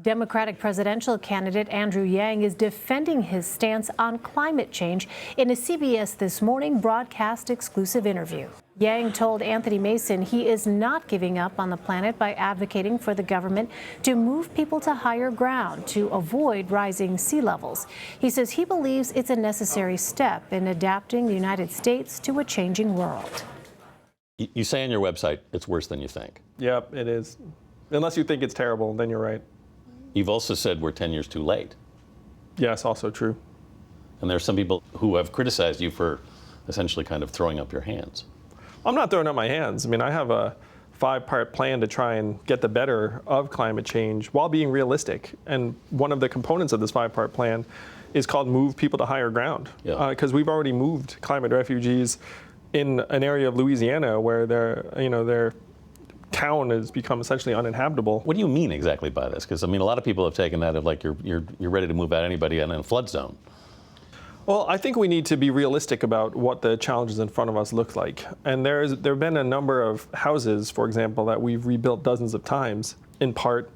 Democratic presidential candidate Andrew Yang is defending his stance on climate change in a CBS This Morning broadcast exclusive interview. Yang told Anthony Mason he is not giving up on the planet by advocating for the government to move people to higher ground to avoid rising sea levels. He says he believes it's a necessary step in adapting the United States to a changing world. You say on your website it's worse than you think. Yep, it is. Unless you think it's terrible, then you're right. You've also said we're 10 years too late. Yes, also true. And there are some people who have criticized you for essentially kind of throwing up your hands. I'm not throwing up my hands. I mean, I have a 5-part plan to try and get the better of climate change while being realistic. And one of the components of this 5-part plan is called Move People to Higher Ground. Because we've already moved climate refugees in an area of Louisiana where their town has become essentially uninhabitable. What do you mean exactly by this? Because I mean, a lot of people have taken that of like you're ready to move out anybody in a flood zone. Well, I think we need to be realistic about what the challenges in front of us look like. And there have been a number of houses, for example, that we've rebuilt dozens of times, in part,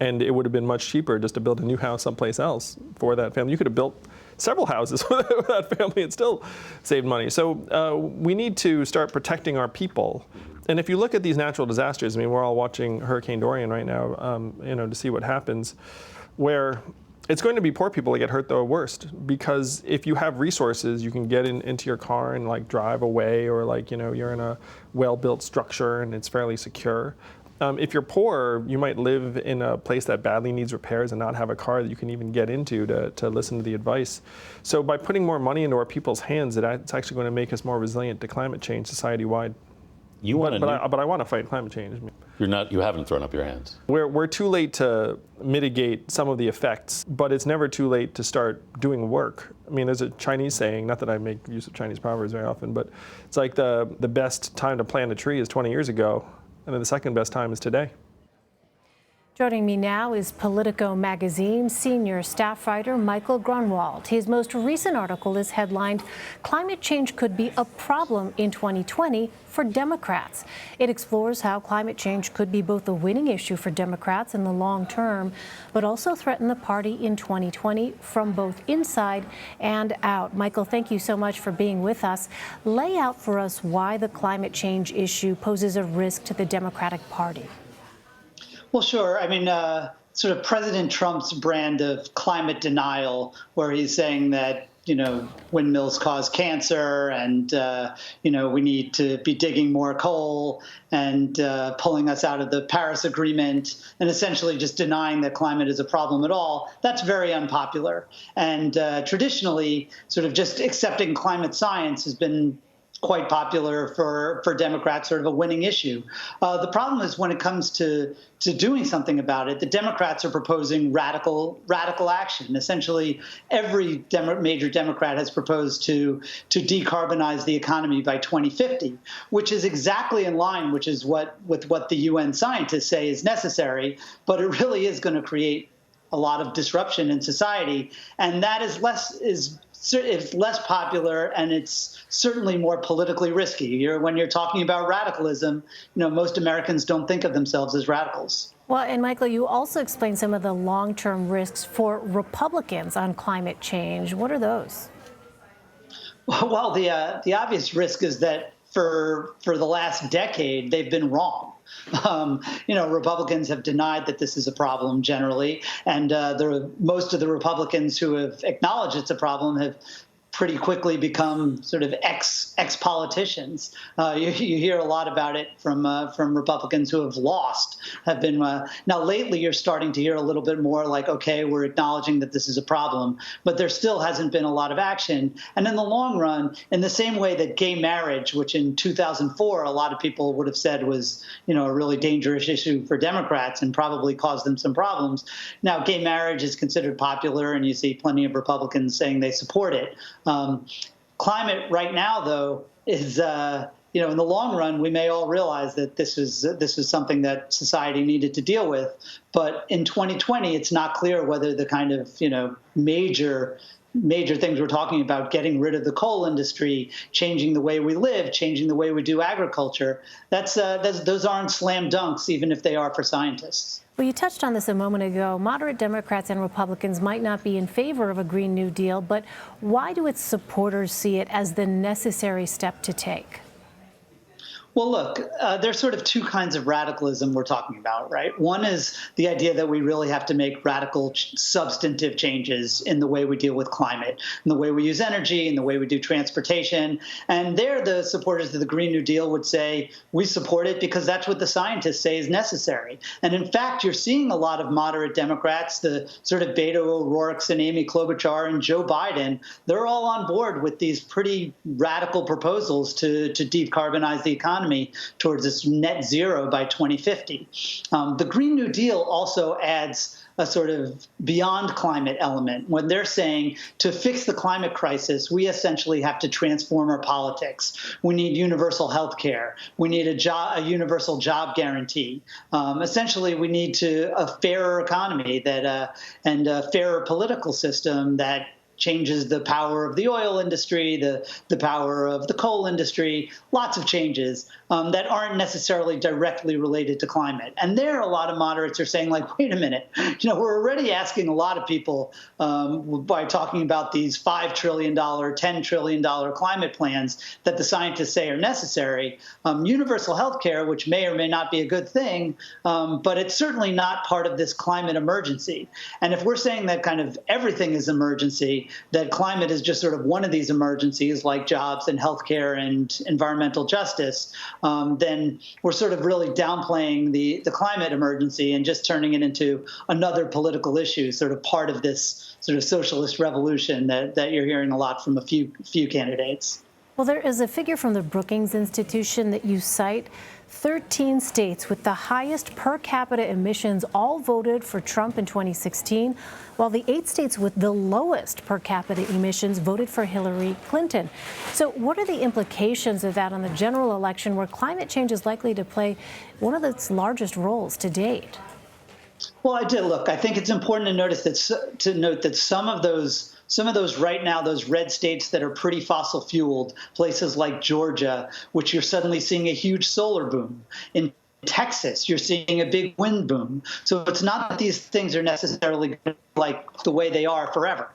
and it would have been much cheaper just to build a new house someplace else for that family. You could have built several houses with that family and still saved money. So we need to start protecting our people. And if you look at these natural disasters, I mean, we're all watching Hurricane Dorian right now, to see what happens, where it's going to be poor people that get hurt the worst, because if you have resources, you can get into your car and like drive away, or you're in a well-built structure and it's fairly secure. If you're poor, you might live in a place that badly needs repairs and not have a car that you can even get into to listen to the advice. So by putting more money into our people's hands, it's actually going to make us more resilient to climate change society-wide. But I want to fight climate change. You haven't thrown up your hands. We're too late to mitigate some of the effects, but it's never too late to start doing work. I mean, there's a Chinese saying, not that I make use of Chinese proverbs very often, but it's like the best time to plant a tree is 20 years ago, and then the second best time is today. Joining me now is Politico Magazine senior staff writer Michael Grunwald. His most recent article is headlined, "Climate Change Could Be a Problem in 2020 for Democrats." It explores how climate change could be both a winning issue for Democrats in the long term, but also threaten the party in 2020 from both inside and out. Michael, thank you so much for being with us. Lay out for us why the climate change issue poses a risk to the Democratic Party. Well, sure. I mean, sort of President Trump's brand of climate denial, where he's saying that, windmills cause cancer and, we need to be digging more coal and pulling us out of the Paris Agreement and essentially just denying that climate is a problem at all. That's very unpopular. And traditionally, sort of just accepting climate science has been quite popular for Democrats, sort of a winning issue. The problem is when it comes to doing something about it, the Democrats are proposing radical action. Essentially, every major Democrat has proposed to decarbonize the economy by 2050, which is exactly in line, with what the UN scientists say is necessary, but it really is going to create a lot of disruption in society, and that is less popular, and it's certainly more politically risky. When you're talking about radicalism, most Americans don't think of themselves as radicals. Well, and Michael, you also explained some of the long-term risks for Republicans on climate change. What are those? Well, the obvious risk is that for the last decade, they've been wrong. Republicans have denied that this is a problem generally, and most of the Republicans who have acknowledged it's a problem have pretty quickly become sort of ex-politicians. You hear a lot about it from Republicans who have lost, have been now lately you're starting to hear a little bit more like, okay, we're acknowledging that this is a problem, but there still hasn't been a lot of action. And in the long run, in the same way that gay marriage, which in 2004 a lot of people would have said was a really dangerous issue for Democrats and probably caused them some problems, now gay marriage is considered popular, and you see plenty of Republicans saying they support it. Climate right now, though, is in the long run, we may all realize that this is something that society needed to deal with. But in 2020, it's not clear whether the kind of major major things we're talking about, getting rid of the coal industry, changing the way we live, changing the way we do agriculture, those aren't slam dunks, even if they are for scientists. Well, you touched on this a moment ago. Moderate Democrats and Republicans might not be in favor of a Green New Deal, but why do its supporters see it as the necessary step to take? Well, look, there's sort of two kinds of radicalism we're talking about, right? One is the idea that we really have to make radical substantive changes in the way we deal with climate, in the way we use energy, in the way we do transportation. And there, the supporters of the Green New Deal would say, we support it because that's what the scientists say is necessary. And in fact, you're seeing a lot of moderate Democrats, the sort of Beto O'Rourke's and Amy Klobuchar and Joe Biden, they're all on board with these pretty radical proposals to decarbonize the economy towards this net zero by 2050. The Green New Deal also adds a sort of beyond climate element when they're saying to fix the climate crisis, we essentially have to transform our politics. We need universal health care. We need a universal job guarantee. Essentially, we need a fairer economy and a fairer political system that changes the power of the oil industry, the power of the coal industry, lots of changes that aren't necessarily directly related to climate. And there, a lot of moderates are saying, like, wait a minute, we're already asking a lot of people by talking about these $5 trillion, $10 trillion climate plans that the scientists say are necessary. Universal health care, which may or may not be a good thing, but it's certainly not part of this climate emergency. And if we're saying that kind of everything is emergency, that climate is just sort of one of these emergencies like jobs and healthcare and environmental justice, then we're sort of really downplaying the climate emergency and just turning it into another political issue, sort of part of this sort of socialist revolution that you're hearing a lot from a few candidates. Well, there is a figure from the Brookings Institution that you cite. 13 states with the highest per capita emissions all voted for Trump in 2016, while the 8 states with the lowest per capita emissions voted for Hillary Clinton. So what are the implications of that on the general election, where climate change is likely to play one of its largest roles to date? Well, I think it's important to note that some of those right now, those red states that are pretty fossil fueled, places like Georgia, which you're suddenly seeing a huge solar boom. In Texas, you're seeing a big wind boom. So it's not that these things are necessarily like the way they are forever.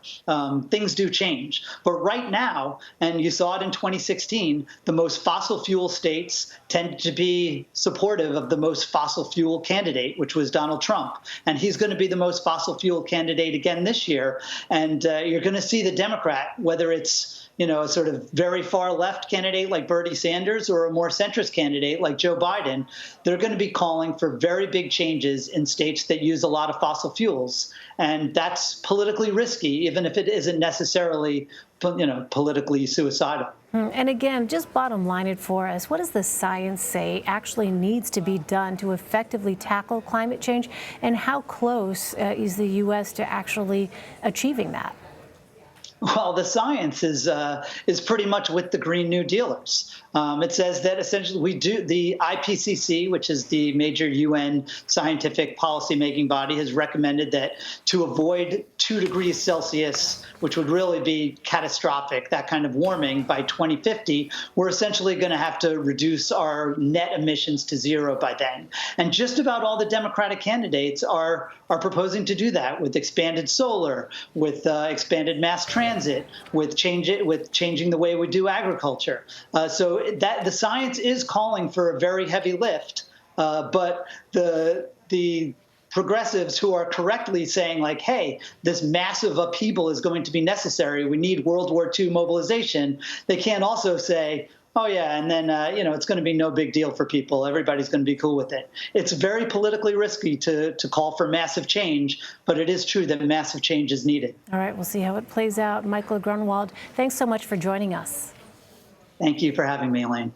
Things do change. But right now, and you saw it in 2016, the most fossil fuel states tend to be supportive of the most fossil fuel candidate, which was Donald Trump. And he's going to be the most fossil fuel candidate again this year. And you're going to see the Democrat, whether it's a sort of very far left candidate like Bernie Sanders or a more centrist candidate like Joe Biden, they're going to be calling for very big changes in states that use a lot of fossil fuels. And that's politically risky, even if it isn't necessarily, politically suicidal. And again, just bottom line it for us. What does the science say actually needs to be done to effectively tackle climate change? And how close is the U.S. to actually achieving that? Well, the science is pretty much with the Green New Dealers. It says that essentially the IPCC, which is the major UN scientific policymaking body, has recommended that to avoid 2 degrees Celsius, which would really be catastrophic, that kind of warming by 2050, we're essentially going to have to reduce our net emissions to zero by then. And just about all the Democratic candidates are proposing to do that with expanded solar, with expanded mass transit, with changing the way we do agriculture. So that the science is calling for a very heavy lift, but the progressives who are correctly saying, like, hey, this massive upheaval is going to be necessary, we need World War II mobilization, they can't also say, oh, yeah, and then, it's going to be no big deal for people. Everybody's going to be cool with it. It's very politically risky to call for massive change, but it is true that massive change is needed. All right, we'll see how it plays out. Michael Grunwald, thanks so much for joining us. Thank you for having me, Elaine.